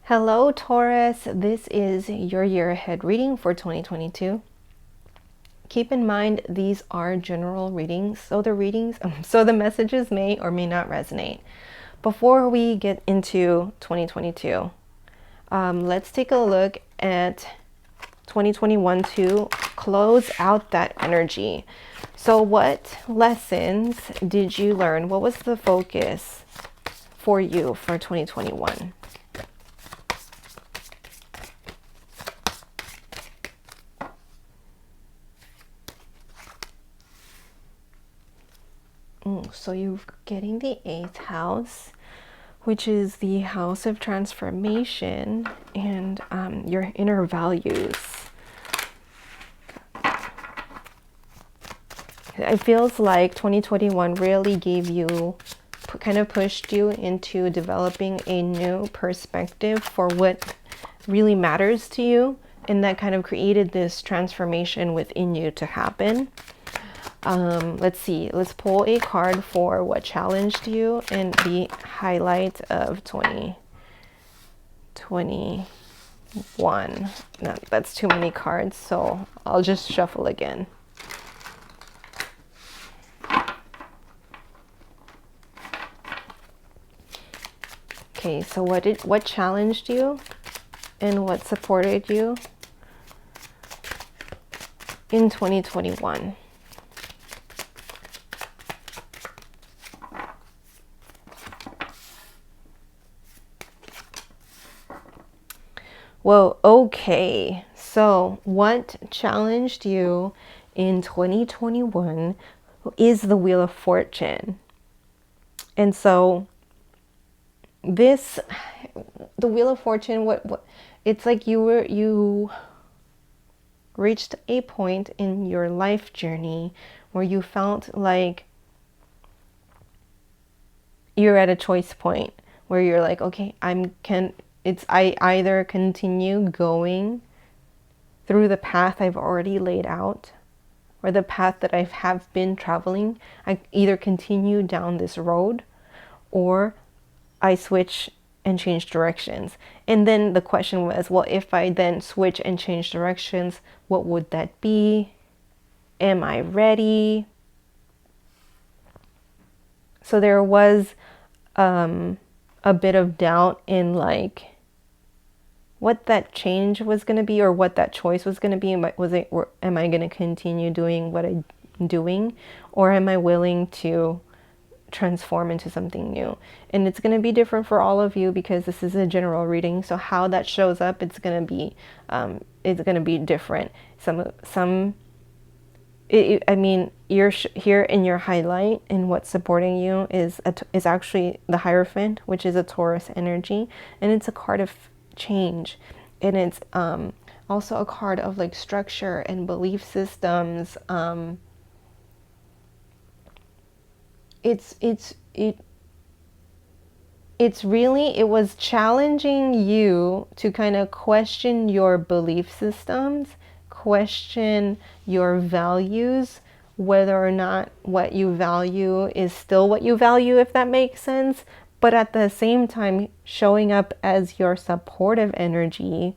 Hello Taurus, this is your year ahead reading for 2022. Keep in mind these are general readings, so the messages may or may not resonate. Before we get into 2022, let's take a look at 2021 to close out that energy. So what lessons did you learn? What was the focus for you for 2021? So you're getting the 8th house, which is the house of transformation and your inner values. It feels like 2021 really gave you, kind of pushed you into developing a new perspective for what really matters to you, and that kind of created this transformation within you to happen. Let's see, let's pull a card for what challenged you and the highlight of 2021. No, that's too many cards, so I'll just shuffle again. Okay, so what challenged you and what supported you in 2021? Well, okay, so what challenged you in 2021 is the Wheel of Fortune. And so the Wheel of Fortune, what it's like you reached a point in your life journey where you felt like you're at a choice point where you're like, okay, I either continue going through the path I've already laid out, or the path that I have been traveling. I either continue down this road, or I switch and change directions. And then the question was, well, if I then switch and change directions, what would that be? Am I ready? So there was a bit of doubt in like what that change was going to be, or what that choice was going to be. Am I going to continue doing what I'm doing, or am I willing to transform into something new? And it's going to be different for all of you because this is a general reading. So how that shows up, it's going to be different. I mean, you're here in your highlight, and what's supporting you is actually the Hierophant, which is a Taurus energy, and it's a card of change, and it's also a card of like structure and belief systems. It was challenging you to kind of question your belief systems, question your values, whether or not what you value is still what you value, if that makes sense. But at the same time, showing up as your supportive energy,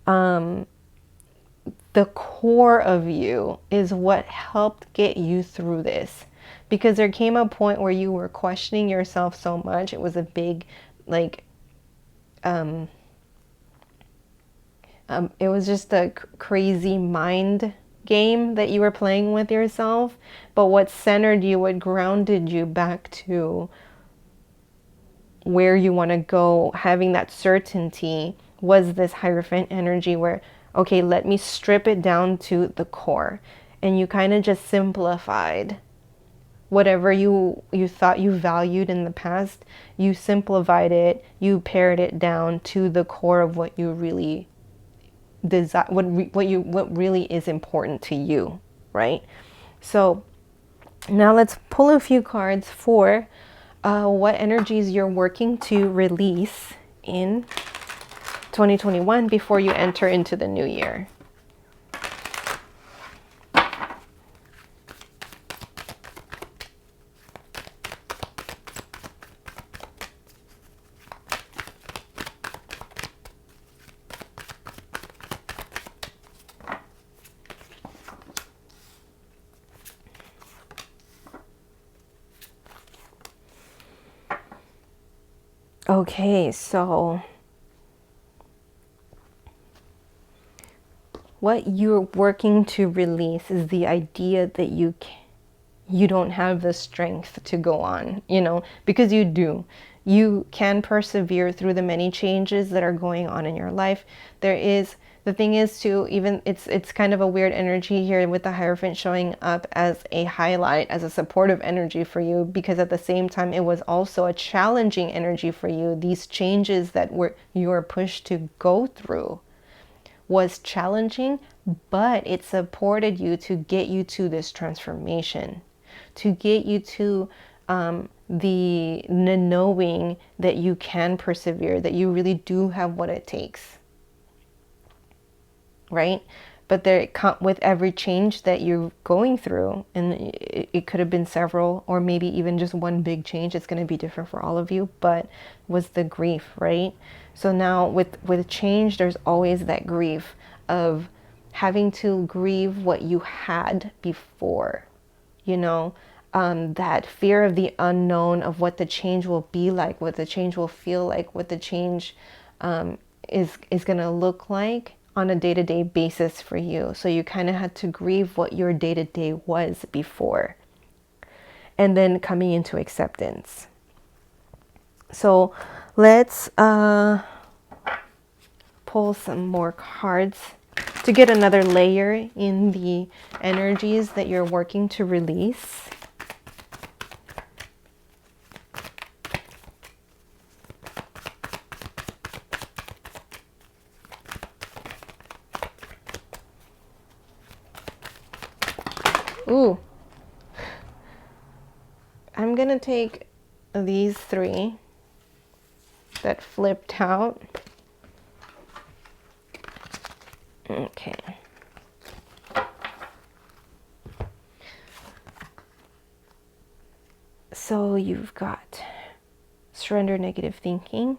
the core of you is what helped get you through this. Because there came a point where you were questioning yourself so much. It was a big, like, it was just a crazy mind game that you were playing with yourself. But what centered you, what grounded you back to where you want to go, having that certainty, was this Hierophant energy where, okay, let me strip it down to the core. And you kind of just simplified whatever you thought you valued in the past. You simplified it, you pared it down to the core of what you really desire, what really is important to you, right? So now let's pull a few cards for what energies you're working to release in 2021 before you enter into the new year. Okay, so what you're working to release is the idea that you don't have the strength to go on, because you do. You can persevere through the many changes that are going on in your life. The thing is to even, it's kind of a weird energy here with the Hierophant showing up as a highlight, as a supportive energy for you, because at the same time it was also a challenging energy for you. These changes that you were pushed to go through was challenging, but it supported you to get you to this transformation, to get you to the knowing that you can persevere, that you really do have what it takes, right? But with every change that you're going through, and it could have been several, or maybe even just one big change, it's going to be different for all of you, but was the grief, right? So now with change, there's always that grief of having to grieve what you had before, that fear of the unknown, of what the change will be like, what the change will feel like, what the change is going to look like on a day-to-day basis for you. So you kind of had to grieve what your day-to-day was before, and then coming into acceptance. So let's pull some more cards to get another layer in the energies that you're working to release. Ooh, I'm gonna take these three that flipped out. Okay. So you've got surrender negative thinking,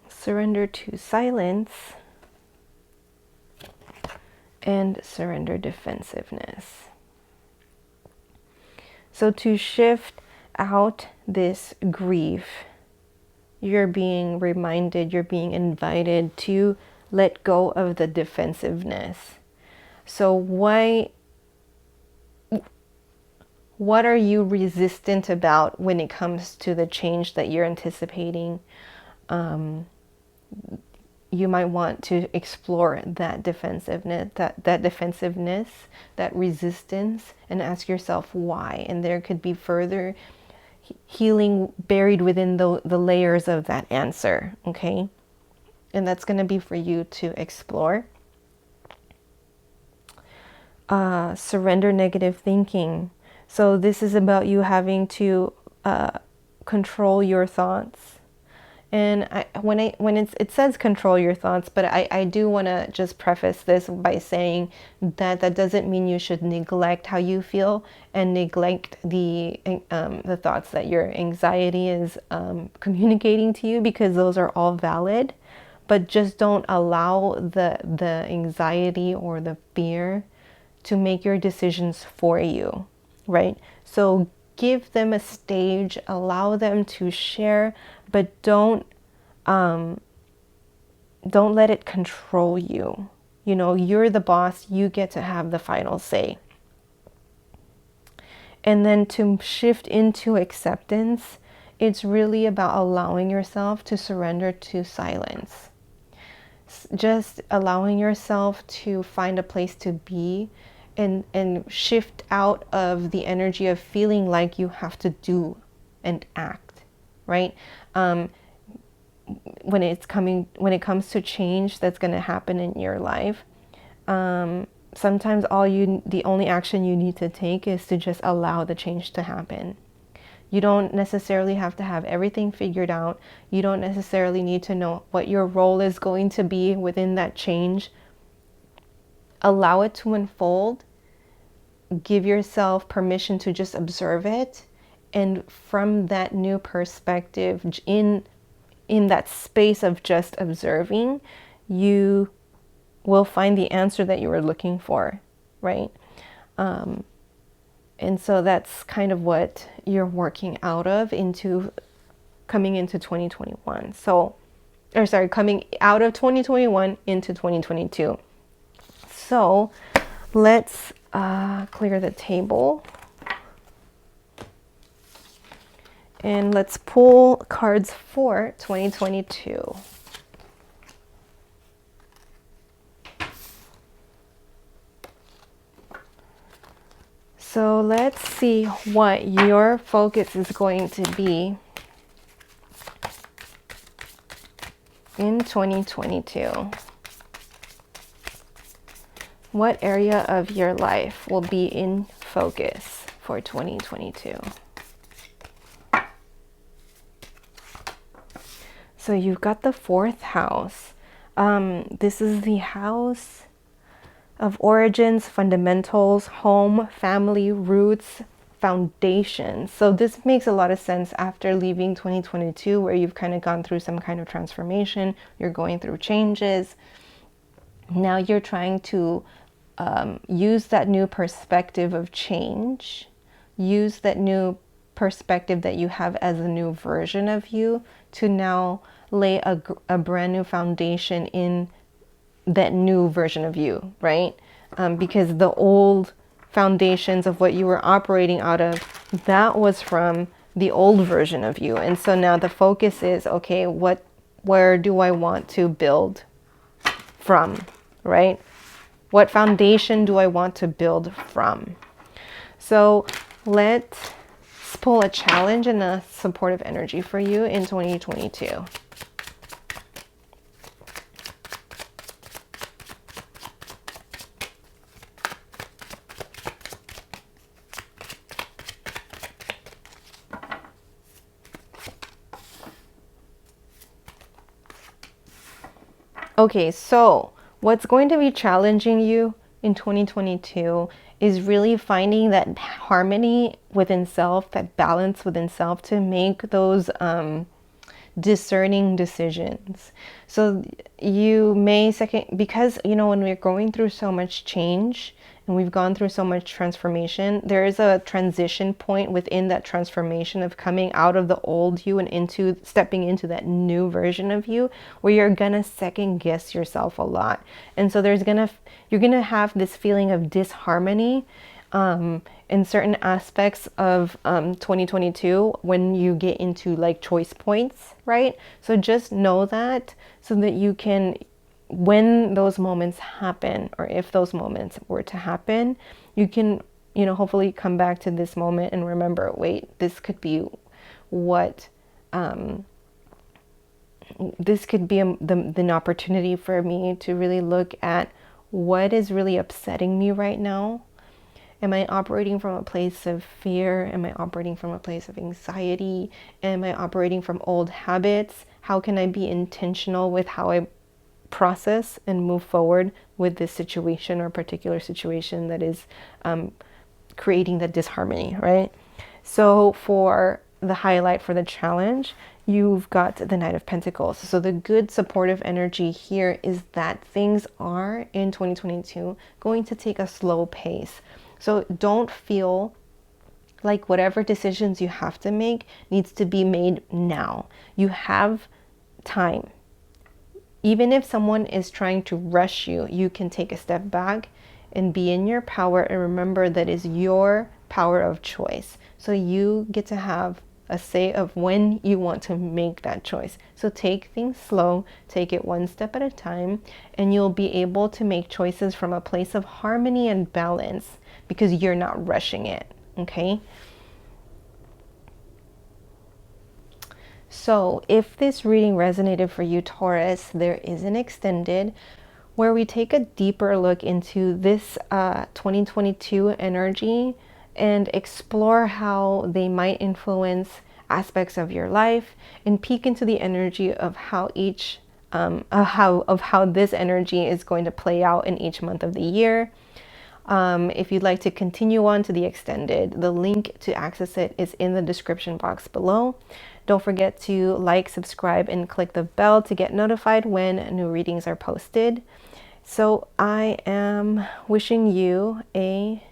surrender to silence, and surrender defensiveness. So to shift out this grief, you're being reminded, you're being invited to let go of the defensiveness. So what are you resistant about when it comes to the change that you're anticipating? You might want to explore that defensiveness, that resistance, and ask yourself why. And there could be further healing buried within the layers of that answer, okay? And that's going to be for you to explore. Surrender negative thinking. So this is about you having to control your thoughts. And when it says control your thoughts, but I do want to just preface this by saying that doesn't mean you should neglect how you feel and neglect the thoughts that your anxiety is communicating to you, because those are all valid. But just don't allow the anxiety or the fear to make your decisions for you, right? So give them a stage, allow them to share, but don't let it control you. You're the boss, you get to have the final say. And then to shift into acceptance, it's really about allowing yourself to surrender to silence. Just allowing yourself to find a place to be and shift out of the energy of feeling like you have to do and act, right? When it comes to change that's going to happen in your life, sometimes the only action you need to take is to just allow the change to happen. You don't necessarily have to have everything figured out. You don't necessarily need to know what your role is going to be within that change. Allow it to unfold. Give yourself permission to just observe it. And from that new perspective, in that space of just observing, you will find the answer that you were looking for, right? And so that's kind of what you're working out of into coming into 2021. So, or sorry, coming out of 2021 into 2022. So let's clear the table. And let's pull cards for 2022. So let's see what your focus is going to be in 2022. What area of your life will be in focus for 2022? So you've got the 4th house. This is the house of origins, fundamentals, home, family, roots, foundations. So this makes a lot of sense after leaving 2022, where you've kind of gone through some kind of transformation. You're going through changes. Now you're trying to use that new perspective of change, use that new perspective that you have as a new version of you to now lay a brand new foundation in that new version of you, right? Because the old foundations of what you were operating out of, that was from the old version of you. And so now the focus is, okay, where do I want to build from, right? What foundation do I want to build from? So let's pull a challenge and a supportive energy for you in 2022. Okay, so what's going to be challenging you in 2022 is really finding that harmony within self, that balance within self to make those discerning decisions. So you may because when we're going through so much change and we've gone through so much transformation, there is a transition point within that transformation of coming out of the old you and stepping into that new version of you, where you're gonna second guess yourself a lot. And so you're gonna have this feeling of disharmony in certain aspects of 2022 when you get into like choice points, right? So just know that, so that you can, when those moments happen, or if those moments were to happen, you can, hopefully come back to this moment and remember, wait, this could be what, this could be an opportunity for me to really look at what is really upsetting me right now. Am I operating from a place of fear? Am I operating from a place of anxiety? Am I operating from old habits? How can I be intentional with how I process and move forward with this situation or particular situation that is creating the disharmony, right? So for the highlight for the challenge, you've got the Knight of Pentacles. So the good supportive energy here is that things are in 2022 going to take a slow pace. So don't feel like whatever decisions you have to make needs to be made now. You have time. Even if someone is trying to rush you, you can take a step back and be in your power, and remember that is your power of choice. So you get to have a say of when you want to make that choice. So take things slow, take it one step at a time, and you'll be able to make choices from a place of harmony and balance because you're not rushing it, okay? So if this reading resonated for you, Taurus, there is an extended where we take a deeper look into this 2022 energy and explore how they might influence aspects of your life, and peek into the energy of how how this energy is going to play out in each month of the year. If you'd like to continue on to the extended, the link to access it is in the description box below. Don't forget to like, subscribe, and click the bell to get notified when new readings are posted. So I am wishing you a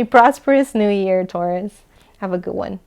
prosperous new year, Taurus. Have a good one.